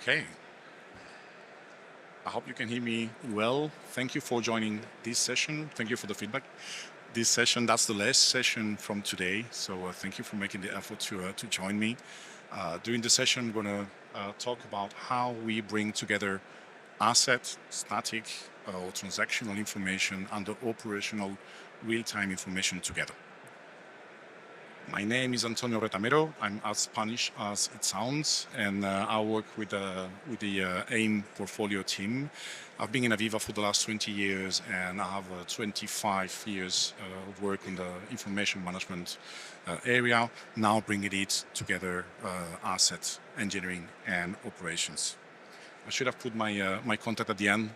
Okay, I hope you can hear me well. Thank you for joining this session. Thank you for the feedback. This session, that's the last session from today. So thank you for making the effort to join me. During the session, I'm going to talk about how we bring together asset, static, or transactional information and the operational real-time information together. My name is Antonio Retamero. I'm as Spanish as it sounds, and I work with the AIM portfolio team. I've been in AVEVA for the last 20 years, and I have 25 years of work in the information management area, now bringing it together, asset, engineering, and operations. I should have put my contact at the end.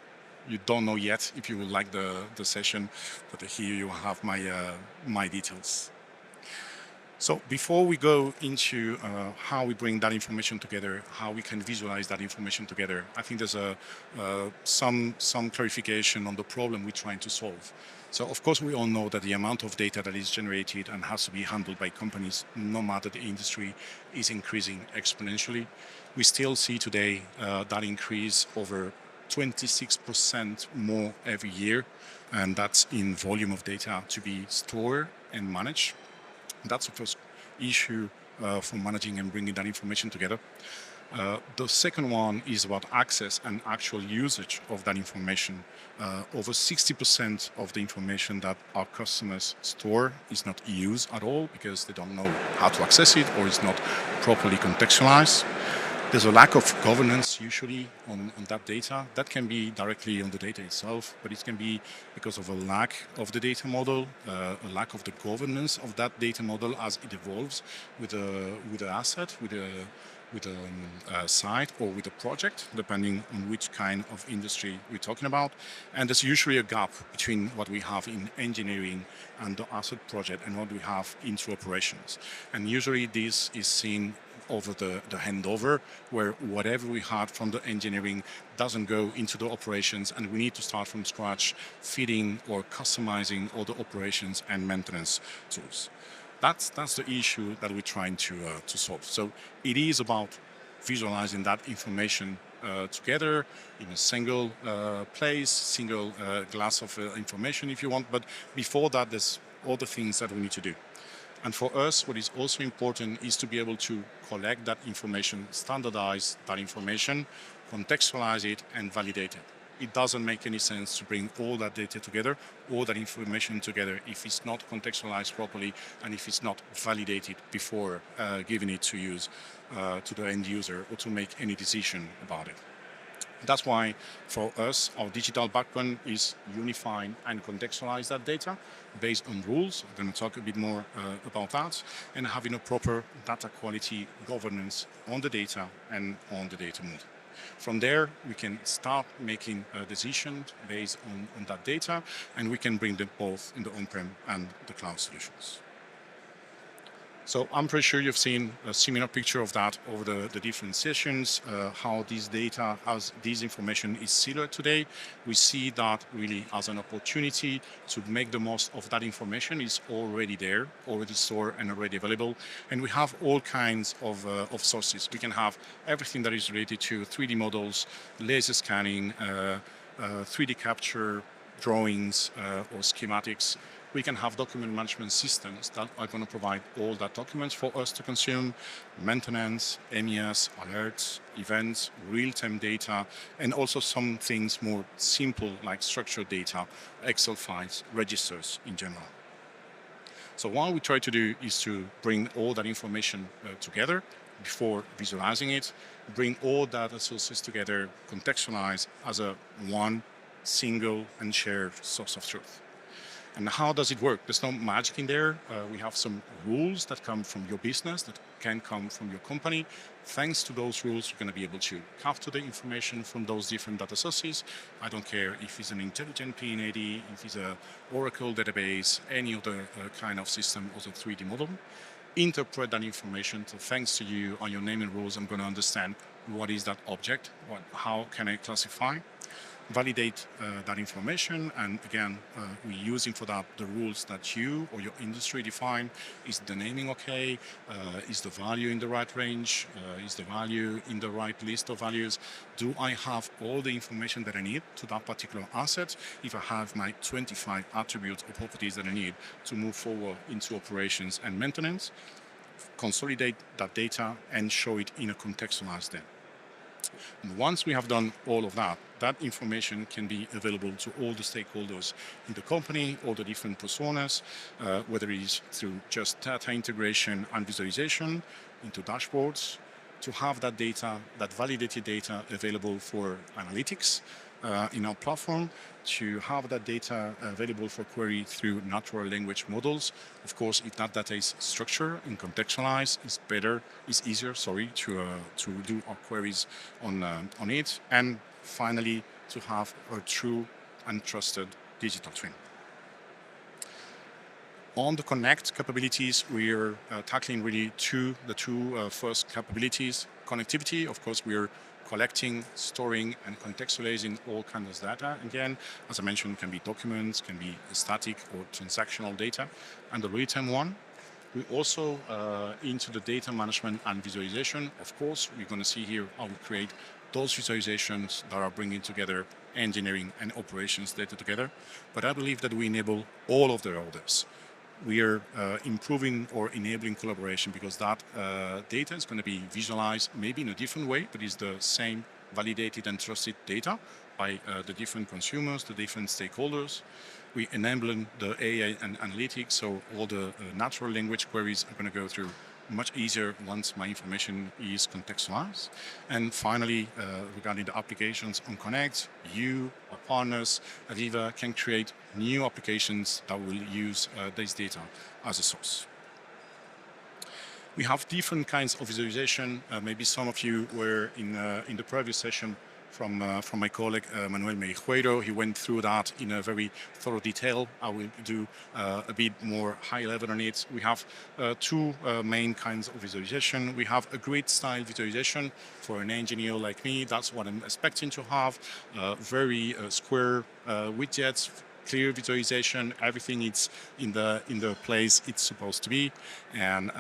You don't know yet if you would like the session, but here you have my details. So before we go into how we bring that information together, how we can visualize that information together, I think there's some clarification on the problem we're trying to solve. So of course we all know that the amount of data that is generated and has to be handled by companies, no matter the industry, is increasing exponentially. We still see today that increase over 26% more every year, and that's in volume of data to be stored and managed. That's the first issue for managing and bringing that information together. The second one is about access and actual usage of that information. Over 60% of the information that our customers store is not used at all because they don't know how to access it or it's not properly contextualized. There's a lack of governance usually on that data. That can be directly on the data itself, but it can be because of a lack of the data model, a lack of the governance of that data model as it evolves with the asset, with a site or with a project, depending on which kind of industry we're talking about. And there's usually a gap between what we have in engineering and the asset project and what we have into operations. And usually this is seen over the handover, where whatever we had from the engineering doesn't go into the operations, and we need to start from scratch, feeding or customizing all the operations and maintenance tools. That's the issue that we're trying to solve. So it is about visualizing that information together in a single place, single glass of information if you want. But before that, there's all the things that we need to do. And for us, what is also important is to be able to collect that information, standardize that information, contextualize it, and validate it. It doesn't make any sense to bring all that data together, all that information together, if it's not contextualized properly and if it's not validated before giving it to use to the end user or to make any decision about it. That's why, for us, our digital backbone is unifying and contextualize that data based on rules. I'm going to talk a bit more about that, and having a proper data quality governance on the data and on the data model. From there, we can start making decisions based on that data, and we can bring them both in the on-prem and the cloud solutions. So I'm pretty sure you've seen a similar picture of that over the different sessions, how this data, how this information is siloed today. We see that really as an opportunity to make the most of that information. Is already there, already stored and already available. And we have all kinds of sources. We can have everything that is related to 3D models, laser scanning, 3D capture, drawings or schematics. We can have document management systems that are going to provide all that documents for us to consume, maintenance, MES, alerts, events, real-time data, and also some things more simple like structured data, Excel files, registers in general. So what we try to do is to bring all that information together before visualizing it, bring all data sources together, contextualize as a one single and shared source of truth. And how does it work? There's no magic in there. We have some rules that come from your business, that can come from your company. Thanks to those rules, you're going to be able to capture the information from those different data sources. I don't care if it's an intelligent P&AD, if it's an Oracle database, any other kind of system or the 3D model. Interpret that information. So thanks to you on your naming rules, I'm going to understand what is that object, how can I classify. validate that information, and again, we're using for that the rules that you or your industry define. Is the naming okay? Is the value in the right range? Is the value in the right list of values? Do I have all the information that I need to that particular asset? If I have my 25 attributes or properties that I need to move forward into operations and maintenance, consolidate that data and show it in a contextualized data. And once we have done all of that, that information can be available to all the stakeholders in the company, all the different personas, whether it is through just data integration and visualization into dashboards, to have that data, that validated data available for analytics in our platform, to have that data available for query through natural language models. Of course, if that data is structured and contextualized, it's easier, to do our queries on it. And finally, to have a true and trusted digital twin. On the Connect capabilities, we're tackling really the two first capabilities. Connectivity, of course, we're collecting, storing, and contextualizing all kinds of data. Again, as I mentioned, can be documents, can be static or transactional data. And the real-time one, we also into the data management and visualization. Of course, we're going to see here how we create those visualizations that are bringing together engineering and operations data together. But I believe that we enable all of the others. We are improving or enabling collaboration because that data is going to be visualized maybe in a different way, but is the same validated and trusted data by the different consumers, the different stakeholders. We enable the AI and analytics, so all the natural language queries are going to go through much easier once my information is contextualized. And finally, regarding the applications on Connect, you, our partners, AVEVA can create new applications that will use this data as a source. We have different kinds of visualization. Maybe some of you were in the previous session from my colleague Manuel Meijueiro. He went through that in a very thorough detail. I will do a bit more high level on it. We have two main kinds of visualization. We have a grid style visualization for an engineer like me. That's what I'm expecting to have. Very square widgets, clear visualization, everything is in the place it's supposed to be, and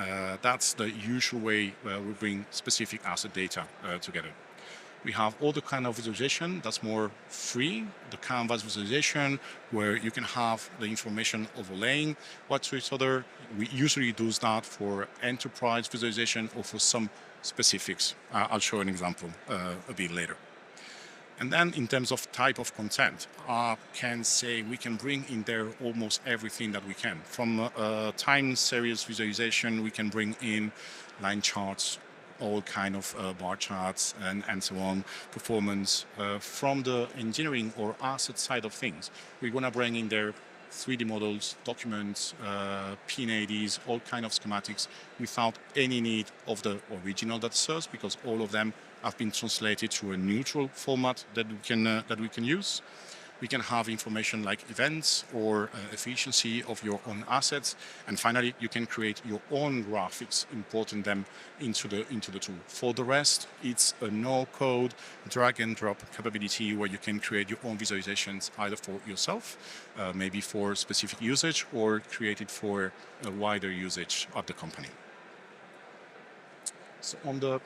that's the usual way we bring specific asset data together. We have all the kind of visualization that's more free, the canvas visualization, where you can have the information overlaying what to each other. We usually do that for enterprise visualization or for some specifics. I'll show an example a bit later. And then in terms of type of content, I can say we can bring in there almost everything that we can. From time series visualization, we can bring in line charts, all kind of bar charts and so on, performance. From the engineering or asset side of things, we're going to bring in there 3D models, documents, P&ADs, all kind of schematics without any need of the original data source, because all of them have been translated to a neutral format that we can use. We can have information like events or efficiency of your own assets, and finally, you can create your own graphics, importing them into the tool. For the rest, it's a no-code, drag and drop capability where you can create your own visualizations either for yourself, maybe for specific usage, or create it for a wider usage of the company. So on the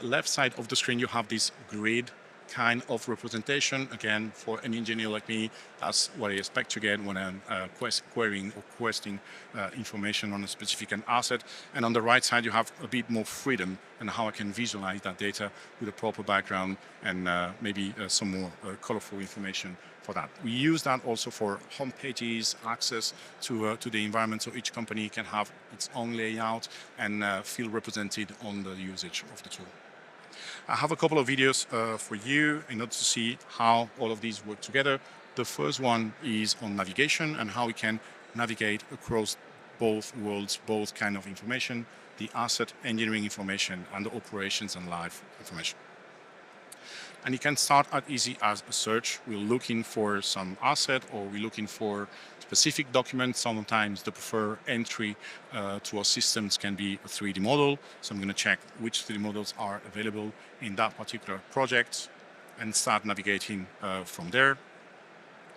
left side of the screen, you have this grid kind of representation. Again, for an engineer like me, that's what I expect to get when I'm querying or questing information on a specific asset. And on the right side, you have a bit more freedom in how I can visualize that data with a proper background and maybe some more colorful information for that. We use that also for home pages, access to the environment, so each company can have its own layout and feel represented on the usage of the tool. I have a couple of videos for you in order to see how all of these work together. The first one is on navigation and how we can navigate across both worlds, both kind of information, the asset engineering information and the operations and live information. And you can start as easy as a search. We're looking for some asset or we're looking for specific documents. Sometimes the preferred entry to our systems can be a 3D model. So I'm going to check which 3D models are available in that particular project. and start navigating from there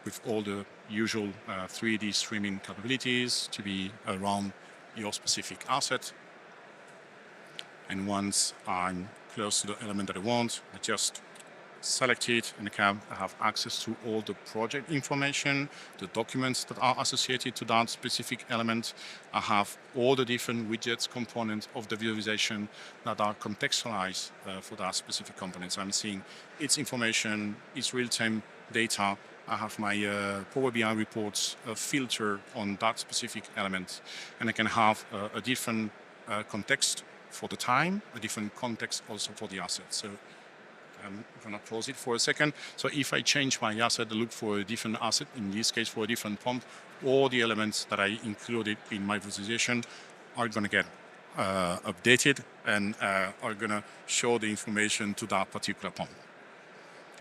with all the usual 3D streaming capabilities to be around your specific asset. And once I'm close to the element that I want, I just select it, and I have access to all the project information, the documents that are associated to that specific element. I have all the different widgets components of the visualization that are contextualized for that specific component. So I'm seeing its information, its real-time data. I have my Power BI reports filter on that specific element, and I can have a different context for the time, a different context also for the asset. So I'm going to pause it for a second. So if I change my asset, look for a different asset, in this case for a different pump, all the elements that I included in my visualization are going to get updated and are going to show the information to that particular pump.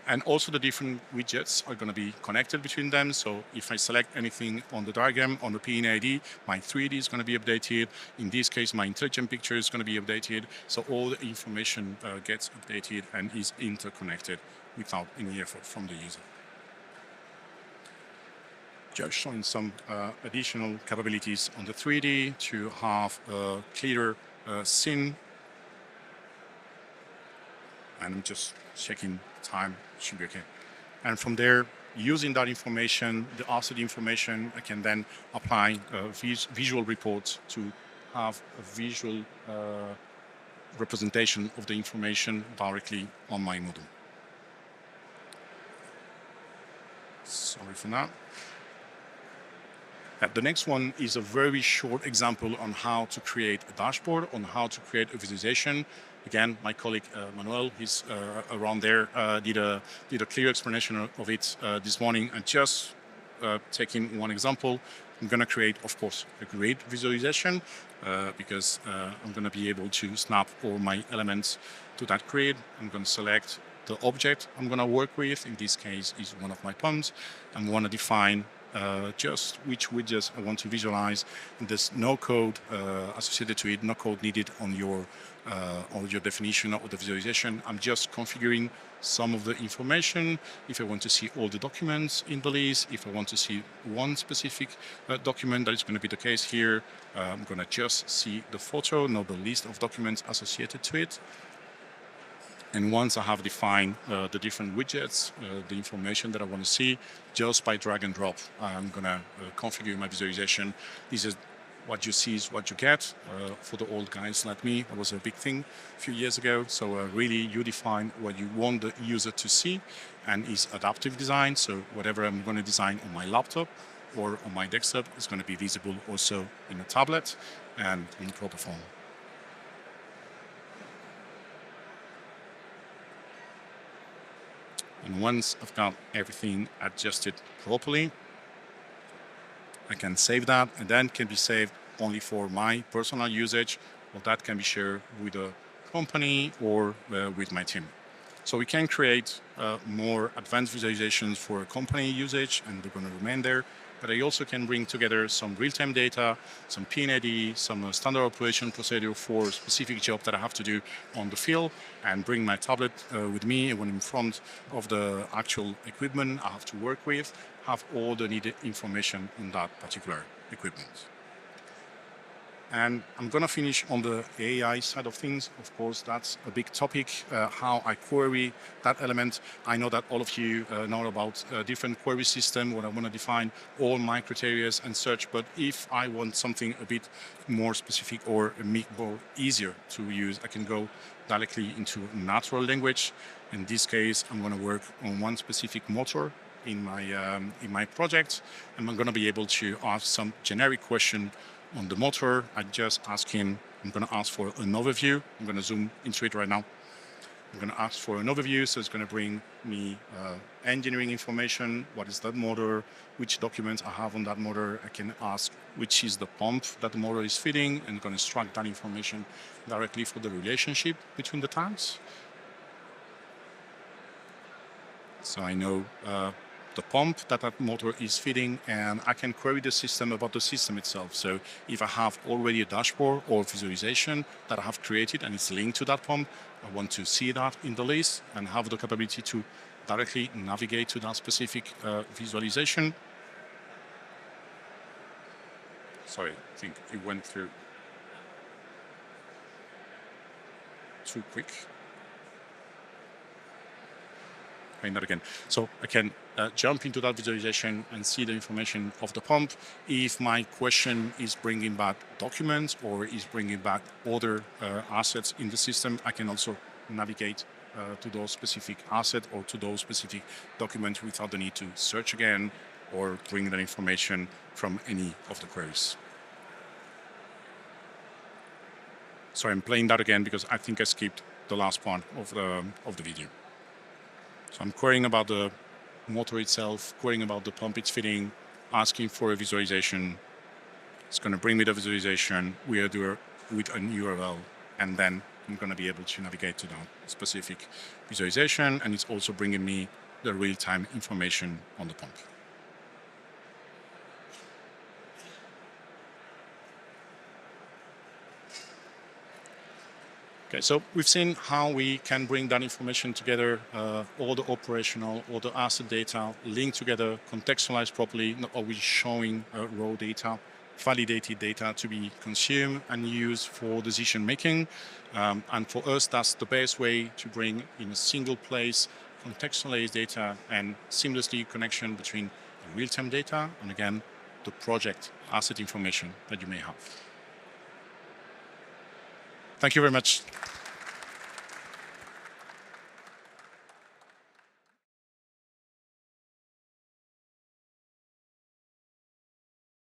And also the different widgets are going to be connected between them. So if I select anything on the diagram, on the PNAD, my 3D is going to be updated. In this case, my intelligent picture is going to be updated. So all the information gets updated and is interconnected without any effort from the user. Just showing some additional capabilities on the 3D to have a clearer scene. And I'm just checking time, should be okay. And from there, using that information, the asset information, I can then apply visual reports to have a visual representation of the information directly on my model. Sorry for that. The next one is a very short example on how to create a dashboard, on how to create a visualization. Again, my colleague Manuel, he's around there, did a clear explanation of it this morning. And just taking one example, I'm going to create, of course, a great visualization because I'm going to be able to snap all my elements to that grid. I'm going to select the object I'm going to work with. In this case, is one of my pumps. I'm going to define just which widgets I want to visualize. There's no code associated to it, no code needed on your definition of the visualization. I'm just configuring some of the information. If I want to see all the documents in the list, if I want to see one specific document, that is going to be the case here. I'm going to just see the photo, not the list of documents associated to it. And once I have defined the different widgets, the information that I want to see, just by drag and drop, I'm going to configure my visualization. This is what you see is what you get. For the old guys like me, that was a big thing a few years ago. So really, you define what you want the user to see, and is adaptive design. So whatever I'm going to design on my laptop or on my desktop is going to be visible also in a tablet and in proper form. And once I've got everything adjusted properly, I can save that, and then can be saved only for my personal usage, or that can be shared with a company or with my team. So we can create more advanced visualizations for company usage, and they're going to remain there. But I also can bring together some real-time data, some PNAD, some standard operation procedure for a specific job that I have to do on the field, and bring my tablet with me when in front of the actual equipment I have to work with, have all the needed information on that particular equipment. And I'm going to finish on the AI side of things. Of course, that's a big topic, how I query that element. I know that all of you know about different query system, what I want to define all my criteria and search. But if I want something a bit more specific or more easier to use, I can go directly into natural language. In this case, I'm going to work on one specific motor in my project, and I'm going to be able to ask some generic question on the motor. I just ask him, I'm going to ask for an overview. I'm going to zoom into it right now. I'm going to ask for an overview, so it's going to bring me engineering information. What is that motor? Which documents I have on that motor? I can ask which is the pump that the motor is feeding, and going to extract that information directly for the relationship between the tanks. So I know the pump that motor is feeding, and I can query the system about the system itself. So if I have already a dashboard or visualization that I have created and it's linked to that pump, I want to see that in the list and have the capability to directly navigate to that specific visualization. Sorry, I think it went through too quick. Trying that again. So I can jump into that visualization and see the information of the pump. If my question is bringing back documents or is bringing back other assets in the system, I can also navigate to those specific assets or to those specific documents without the need to search again or bring that information from any of the queries. So I'm playing that again because I think I skipped the last part of the video. So I'm querying about the motor itself, querying about the pump it's fitting, asking for a visualization. It's going to bring me the visualization with an URL, and then I'm going to be able to navigate to that specific visualization, and it's also bringing me the real-time information on the pump. Okay, so we've seen how we can bring that information together, all the operational, all the asset data linked together, contextualized properly, not always showing raw data, validated data to be consumed and used for decision making. And for us, that's the best way to bring in a single place contextualized data and seamlessly connection between the real-time data and again, the project asset information that you may have. Thank you very much.